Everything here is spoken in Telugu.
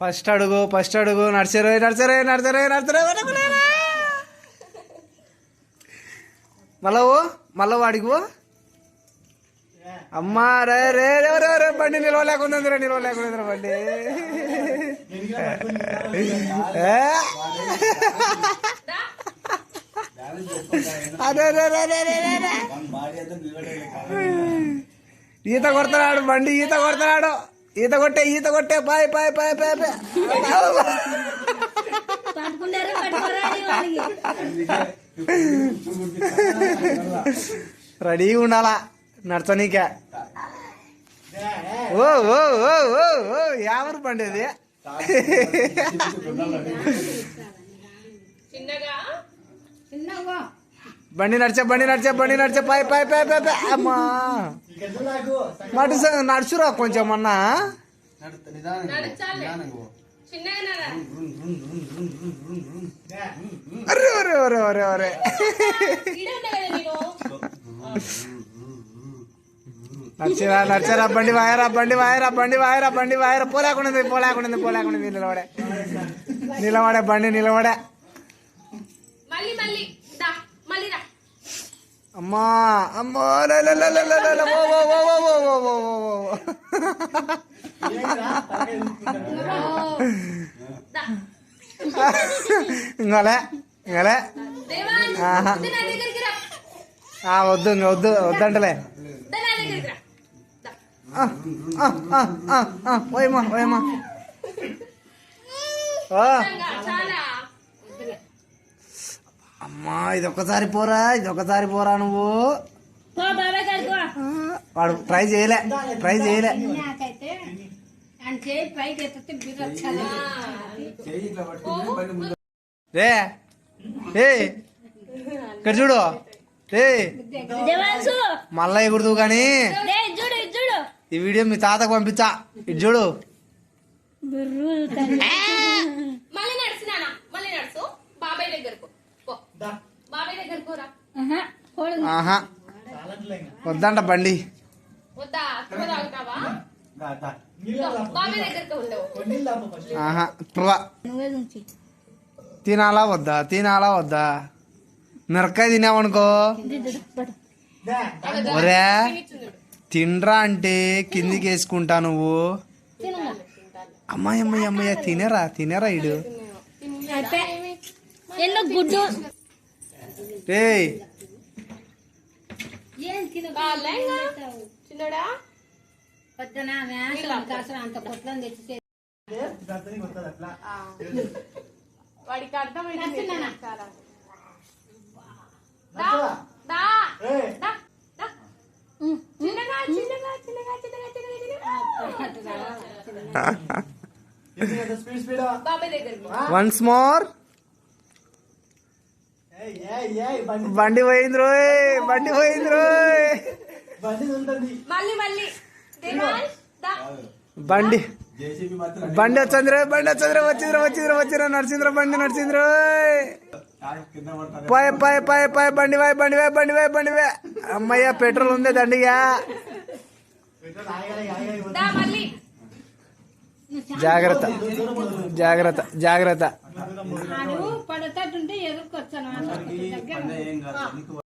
ఫస్ట్ అడుగు నడిచారు మళ్ళా వాడికి అమ్మా రే రే రే బండి నిలవలేకుందిరా బండి అదే ఈత కొడతాడు బండి ఈత కొట్టే పాయ్ రెడీగా ఉండాలా నడచనీకే ఓ ఓ ఓ ఓ ఓ ఎవరు బండి అది బండి నడిచే పాయ్ అమ్మా నడుచురా కొంచెం అన్నా అరే నడిచారా బండి వాయరా పోలేకుండింది నిలబడే బండి నిలబడే అమ్మా ఇంకోలే వద్దంటలే పోయమ్మా అమ్మా ఇదొక్కసారి పోరా నువ్వు వాడు ట్రై చేయలే ఇక్కడ చూడు మళ్ళా ఎగురుదు కానీ ఈ వీడియో మీ తాతకు పంపించా ఇటు చూడు ఆహా వద్దంట బండి ఆహా తినాలా వద్దా మిరకాయ తినావనుకో ఒరే తినరా అంటే కిందికి వేసుకుంటా నువ్వు అమ్మాయి తినేరా ఇడు వాడికి అర్థమైంది వన్స్ మోర్ బండి పోయింది రోయ్ బండి వచ్చిందిరా నడిచిందిరా బండి పాయ్ బండి వై అమ్మయ్య పెట్రోల్ ఉంది దండిగా జాగ్రత్త పడతాటుంటే ఎదుర్కొచ్చాను